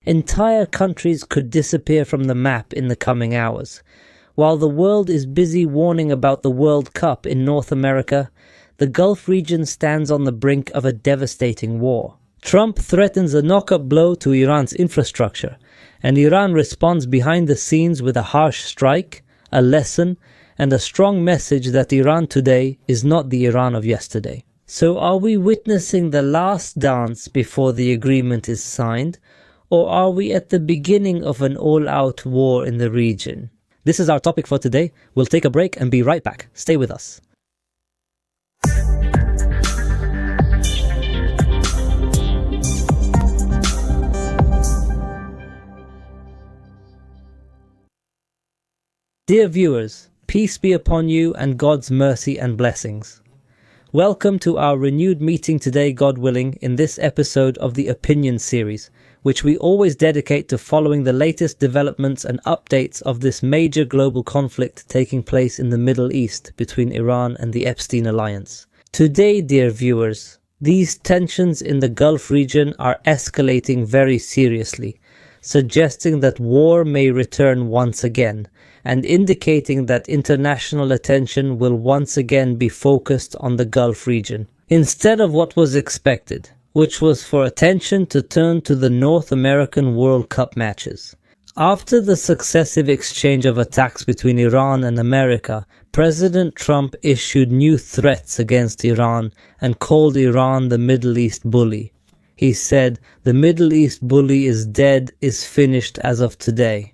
Entire countries could disappear from the map in the coming hours. While the world is busy warning about the World Cup in North America, the Gulf region stands on the brink of a devastating war. Trump threatens a knock-up blow to Iran's infrastructure, and Iran responds behind the scenes with a harsh strike, a lesson, and a strong message that Iran today is not the Iran of yesterday. So are we witnessing the last dance before the agreement is signed, or are we at the beginning of an all-out war in the region? This is our topic for today. We'll take a break and be right back. Stay with us. Dear viewers, peace be upon you and God's mercy and blessings. Welcome to our renewed meeting today, God willing, in this episode of the Opinion series, which we always dedicate to following the latest developments and updates of this major global conflict taking place in the Middle East between Iran and the Epstein Alliance. Today, dear viewers, these tensions in the Gulf region are escalating very seriously, suggesting that war may return once again, and indicating that international attention will once again be focused on the Gulf region, instead of what was expected, which was for attention to turn to the North American World Cup matches. After the successive exchange of attacks between Iran and America, President Trump issued new threats against Iran and called Iran the Middle East bully. He said, "The Middle East bully is dead, is finished as of today."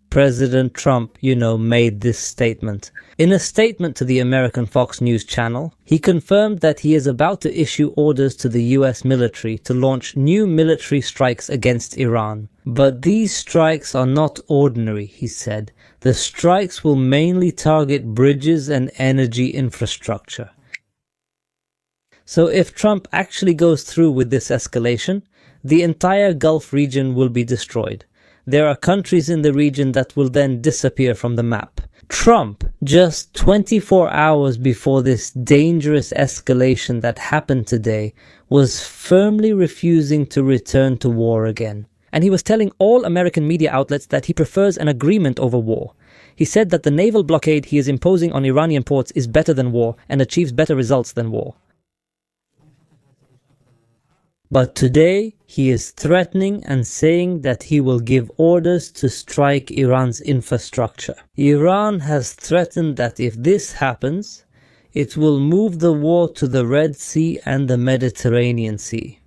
President Trump, made this statement. In a statement to the American Fox News channel, he confirmed that he is about to issue orders to the US military to launch new military strikes against Iran. But these strikes are not ordinary, he said. The strikes will mainly target bridges and energy infrastructure. So if Trump actually goes through with this escalation, the entire Gulf region will be destroyed. There are countries in the region that will then disappear from the map. Trump, just 24 hours before this dangerous escalation that happened today, was firmly refusing to return to war again. And he was telling all American media outlets that he prefers an agreement over war. He said that the naval blockade he is imposing on Iranian ports is better than war and achieves better results than war. But today, he is threatening and saying that he will give orders to strike Iran's infrastructure. Iran has threatened that if this happens, it will move the war to the Red Sea and the Mediterranean Sea.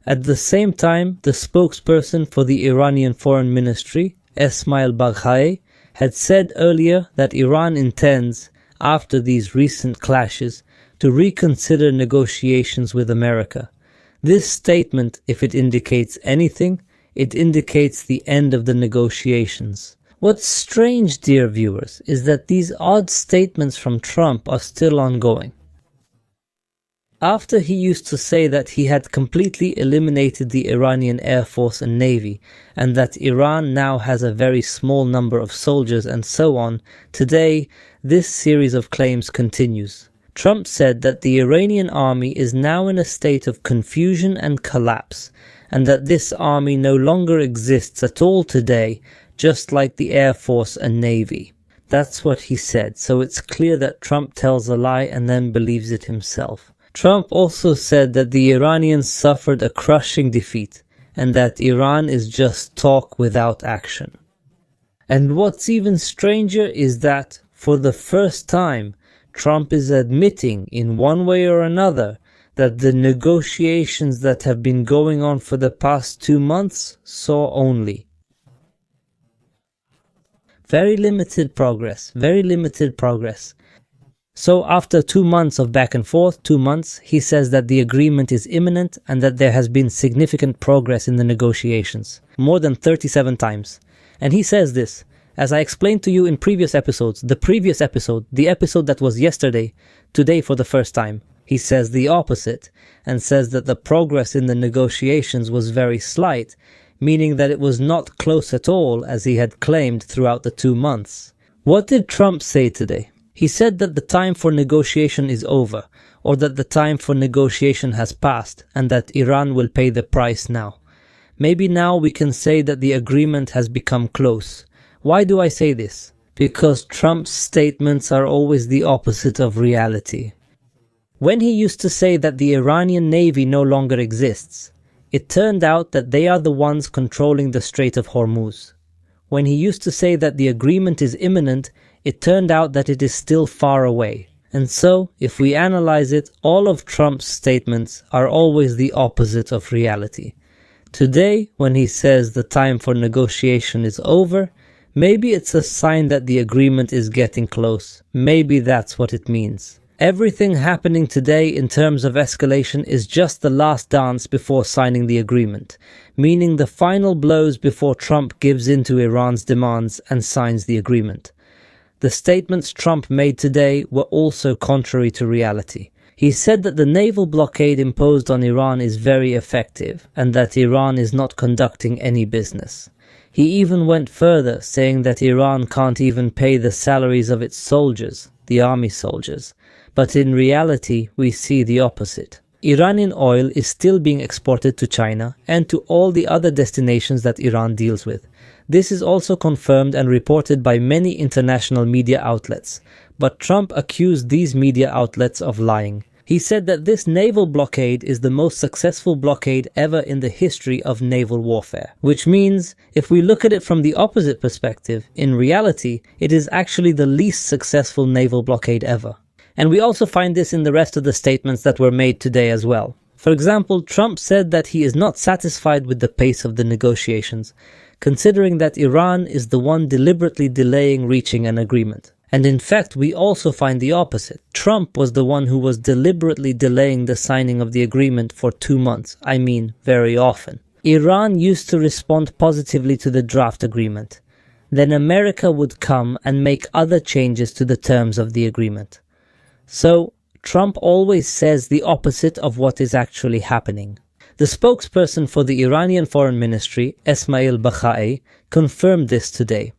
At the same time, the spokesperson for the Iranian Foreign Ministry, Esmail Baghai, had said earlier that Iran intends, after these recent clashes, to reconsider negotiations with America. This statement, if it indicates anything, it indicates the end of the negotiations. What's strange, dear viewers, is that these odd statements from Trump are still ongoing. After he used to say that he had completely eliminated the Iranian Air Force and Navy, and that Iran now has a very small number of soldiers and so on, today this series of claims continues. Trump said that the Iranian army is now in a state of confusion and collapse, and that this army no longer exists at all today, just like the Air Force and Navy. That's what he said, so it's clear that Trump tells a lie and then believes it himself. Trump also said that the Iranians suffered a crushing defeat, and that Iran is just talk without action. And what's even stranger is that, for the first time, Trump is admitting, in one way or another, that the negotiations that have been going on for the past 2 months saw only very limited progress. So after 2 months of back and forth, 2 months, he says that the agreement is imminent and that there has been significant progress in the negotiations, more than 37 times. And he says this, as I explained to you in previous episodes, the episode that was yesterday, today for the first time, he says the opposite, and says that the progress in the negotiations was very slight, meaning that it was not close at all as he had claimed throughout the 2 months. What did Trump say today? He said that the time for negotiation is over, or that the time for negotiation has passed, and that Iran will pay the price now. Maybe now we can say that the agreement has become close. Why do I say this? Because Trump's statements are always the opposite of reality. When he used to say that the Iranian Navy no longer exists, it turned out that they are the ones controlling the Strait of Hormuz. When he used to say that the agreement is imminent, it turned out that it is still far away. And so, if we analyze it, all of Trump's statements are always the opposite of reality. Today, when he says the time for negotiation is over, maybe it's a sign that the agreement is getting close. Maybe that's what it means. Everything happening today in terms of escalation is just the last dance before signing the agreement, meaning the final blows before Trump gives in to Iran's demands and signs the agreement. The statements Trump made today were also contrary to reality. He said that the naval blockade imposed on Iran is very effective and that Iran is not conducting any business. He even went further, saying that Iran can't even pay the salaries of its soldiers, the army soldiers. But in reality, we see the opposite. Iranian oil is still being exported to China and to all the other destinations that Iran deals with. This is also confirmed and reported by many international media outlets, but Trump accused these media outlets of lying. He said that this naval blockade is the most successful blockade ever in the history of naval warfare, which means, if we look at it from the opposite perspective, in reality, it is actually the least successful naval blockade ever. And we also find this in the rest of the statements that were made today as well. For example, Trump said that he is not satisfied with the pace of the negotiations, considering that Iran is the one deliberately delaying reaching an agreement. And in fact, we also find the opposite. Trump was the one who was deliberately delaying the signing of the agreement for 2 months. I mean, very often. Iran used to respond positively to the draft agreement. Then America would come and make other changes to the terms of the agreement. So, Trump always says the opposite of what is actually happening. The spokesperson for the Iranian Foreign Ministry, Esmail Baghai, confirmed this today.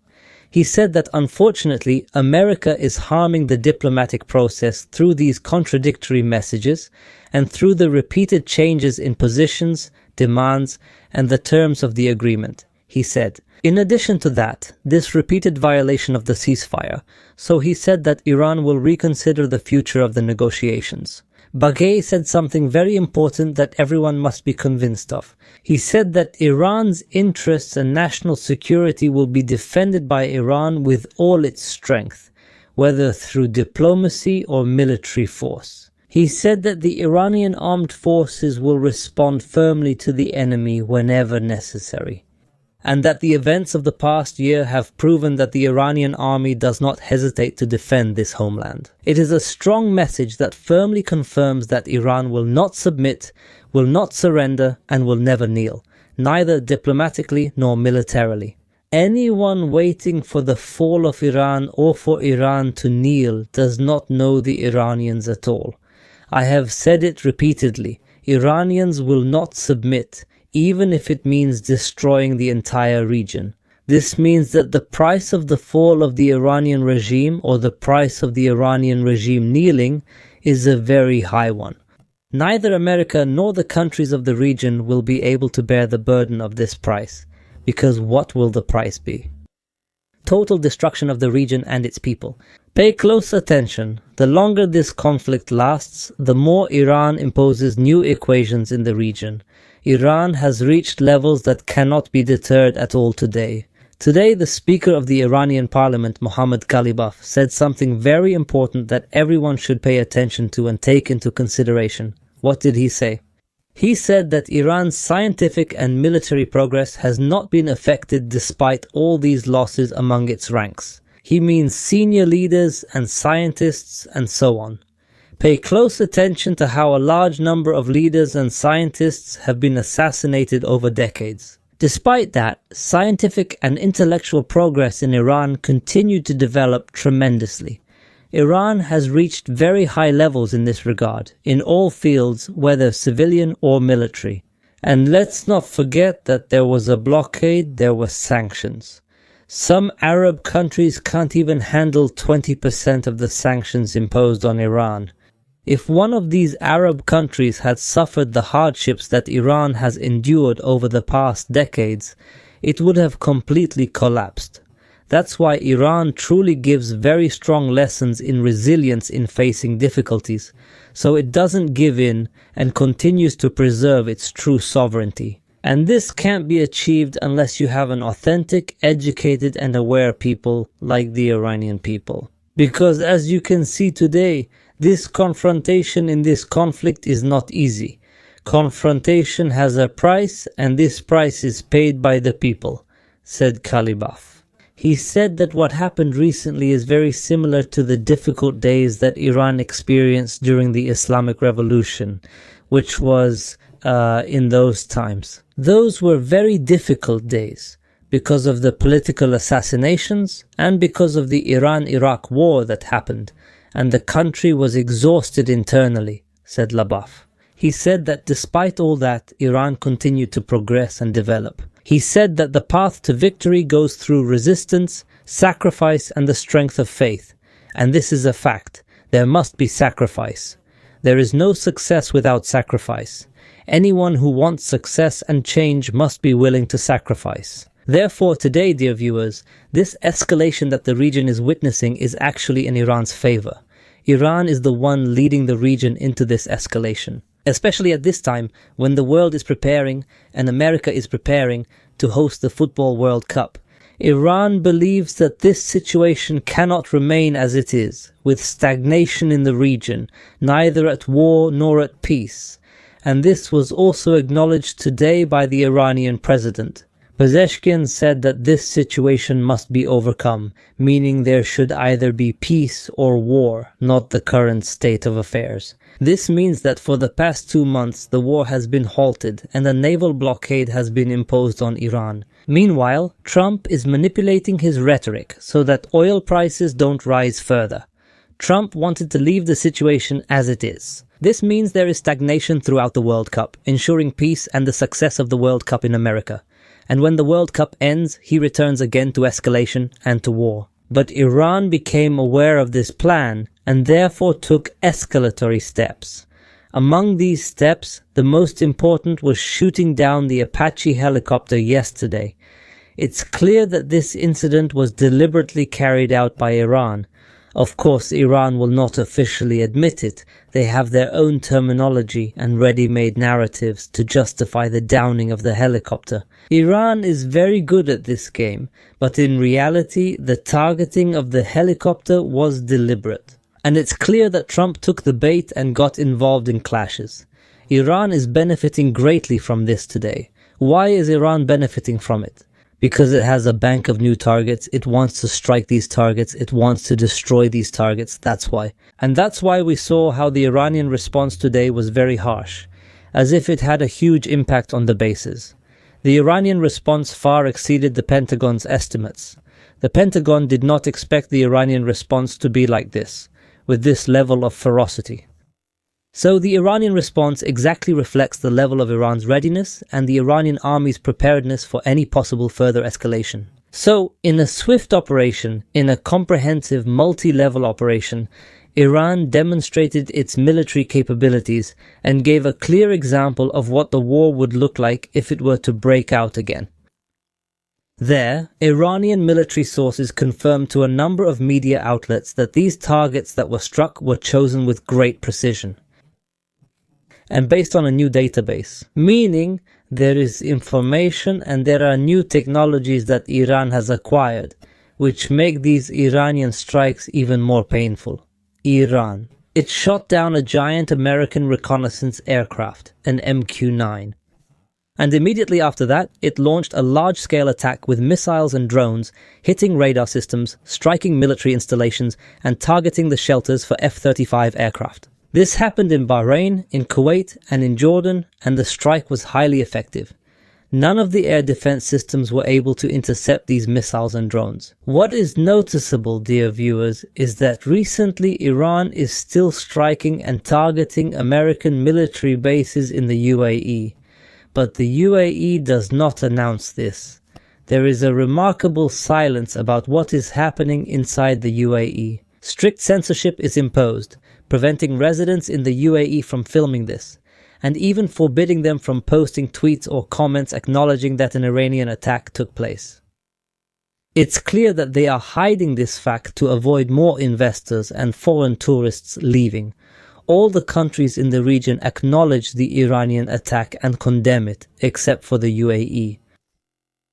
He said that unfortunately, America is harming the diplomatic process through these contradictory messages and through the repeated changes in positions, demands, and the terms of the agreement. He said, in addition to that, this repeated violation of the ceasefire, so he said that Iran will reconsider the future of the negotiations. Baghai said something very important that everyone must be convinced of. He said that Iran's interests and national security will be defended by Iran with all its strength, whether through diplomacy or military force. He said that the Iranian armed forces will respond firmly to the enemy whenever necessary, and that the events of the past year have proven that the Iranian army does not hesitate to defend this homeland. It is a strong message that firmly confirms that Iran will not submit, will not surrender, and will never kneel, neither diplomatically nor militarily. Anyone waiting for the fall of Iran or for Iran to kneel does not know the Iranians at all. I have said it repeatedly, Iranians will not submit, even if it means destroying the entire region. This means that the price of the fall of the Iranian regime or the price of the Iranian regime kneeling is a very high one. Neither America nor the countries of the region will be able to bear the burden of this price, because what will the price be? Total destruction of the region and its people. Pay close attention. The longer this conflict lasts, the more Iran imposes new equations in the region. Iran has reached levels that cannot be deterred at all today. Today, the Speaker of the Iranian Parliament, Mohammad Ghalibaf, said something very important that everyone should pay attention to and take into consideration. What did he say? He said that Iran's scientific and military progress has not been affected despite all these losses among its ranks. He means senior leaders and scientists and so on. Pay close attention to how a large number of leaders and scientists have been assassinated over decades. Despite that, scientific and intellectual progress in Iran continue to develop tremendously. Iran has reached very high levels in this regard, in all fields, whether civilian or military. And let's not forget that there was a blockade, there were sanctions. Some Arab countries can't even handle 20% of the sanctions imposed on Iran. If one of these Arab countries had suffered the hardships that Iran has endured over the past decades, it would have completely collapsed. That's why Iran truly gives very strong lessons in resilience in facing difficulties, so it doesn't give in and continues to preserve its true sovereignty. And this can't be achieved unless you have an authentic, educated and aware people like the Iranian people. Because as you can see today, this confrontation in this conflict is not easy. Confrontation has a price, and this price is paid by the people, said Kalibaf. He said that what happened recently is very similar to the difficult days that Iran experienced during the Islamic Revolution, which was in those times. Those were very difficult days because of the political assassinations and because of the Iran-Iraq war that happened, and the country was exhausted internally, said Labaf. He said that despite all that, Iran continued to progress and develop. He said that the path to victory goes through resistance, sacrifice, and the strength of faith. And this is a fact. There must be sacrifice. There is no success without sacrifice. Anyone who wants success and change must be willing to sacrifice. Therefore, today, dear viewers, this escalation that the region is witnessing is actually in Iran's favor. Iran is the one leading the region into this escalation, especially at this time when the world is preparing and America is preparing to host the Football World Cup. Iran believes that this situation cannot remain as it is, with stagnation in the region, neither at war nor at peace. And this was also acknowledged today by the Iranian president. Pezeshkian said that this situation must be overcome, meaning there should either be peace or war, not the current state of affairs. This means that for the past 2 months the war has been halted and a naval blockade has been imposed on Iran. Meanwhile, Trump is manipulating his rhetoric so that oil prices don't rise further. Trump wanted to leave the situation as it is. This means there is stagnation throughout the World Cup, ensuring peace and the success of the World Cup in America. And when the World Cup ends, he returns again to escalation and to war. But Iran became aware of this plan and therefore took escalatory steps. Among these steps, the most important was shooting down the Apache helicopter yesterday. It's clear that this incident was deliberately carried out by Iran. Of course, Iran will not officially admit it. They have their own terminology and ready-made narratives to justify the downing of the helicopter. Iran is very good at this game, but in reality, the targeting of the helicopter was deliberate. And it's clear that Trump took the bait and got involved in clashes. Iran is benefiting greatly from this today. Why is Iran benefiting from it? Because it has a bank of new targets, it wants to strike these targets, it wants to destroy these targets, that's why. And that's why we saw how the Iranian response today was very harsh, as if it had a huge impact on the bases. The Iranian response far exceeded the Pentagon's estimates. The Pentagon did not expect the Iranian response to be like this, with this level of ferocity. So the Iranian response exactly reflects the level of Iran's readiness and the Iranian army's preparedness for any possible further escalation. So, in a swift operation, in a comprehensive multi-level operation, Iran demonstrated its military capabilities and gave a clear example of what the war would look like if it were to break out again. There, Iranian military sources confirmed to a number of media outlets that these targets that were struck were chosen with great precision and based on a new database, meaning there is information and there are new technologies that Iran has acquired, which make these Iranian strikes even more painful. Iran. It shot down a giant American reconnaissance aircraft, an MQ-9. And immediately after that, it launched a large-scale attack with missiles and drones, hitting radar systems, striking military installations, and targeting the shelters for F-35 aircraft. This happened in Bahrain, in Kuwait, and in Jordan, and the strike was highly effective. None of the air defense systems were able to intercept these missiles and drones. What is noticeable, dear viewers, is that recently Iran is still striking and targeting American military bases in the UAE. But the UAE does not announce this. There is a remarkable silence about what is happening inside the UAE. Strict censorship is imposed, preventing residents in the UAE from filming this, and even forbidding them from posting tweets or comments acknowledging that an Iranian attack took place. It's clear that they are hiding this fact to avoid more investors and foreign tourists leaving. All the countries in the region acknowledge the Iranian attack and condemn it, except for the UAE.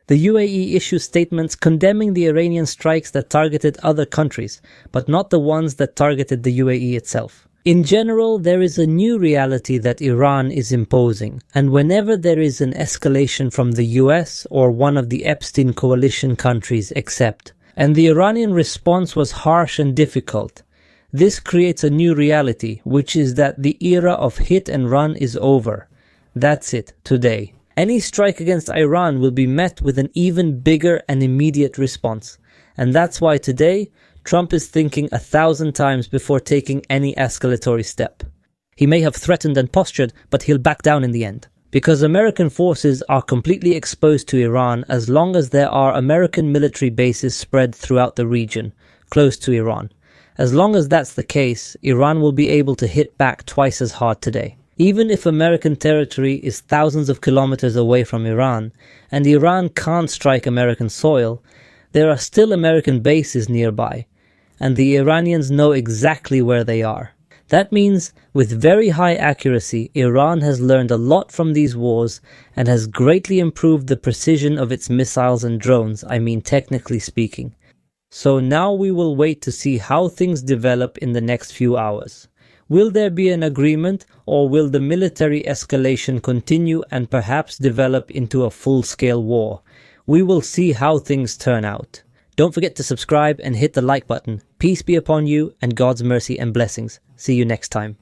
The UAE issues statements condemning the Iranian strikes that targeted other countries, but not the ones that targeted the UAE itself. In general, there is a new reality that Iran is imposing, and whenever there is an escalation from the US or one of the Epstein coalition countries accept, and the Iranian response was harsh and difficult, this creates a new reality, which is that the era of hit and run is over. That's it, today. Any strike against Iran will be met with an even bigger and immediate response. And that's why today, Trump is thinking 1,000 times before taking any escalatory step. He may have threatened and postured, but he'll back down in the end. Because American forces are completely exposed to Iran as long as there are American military bases spread throughout the region, close to Iran. As long as that's the case, Iran will be able to hit back twice as hard today. Even if American territory is thousands of kilometers away from Iran, and Iran can't strike American soil, there are still American bases nearby, and the Iranians know exactly where they are. That means, with very high accuracy, Iran has learned a lot from these wars and has greatly improved the precision of its missiles and drones, technically speaking. So now we will wait to see how things develop in the next few hours. Will there be an agreement, or will the military escalation continue and perhaps develop into a full-scale war? We will see how things turn out. Don't forget to subscribe and hit the like button. Peace be upon you and God's mercy and blessings. See you next time.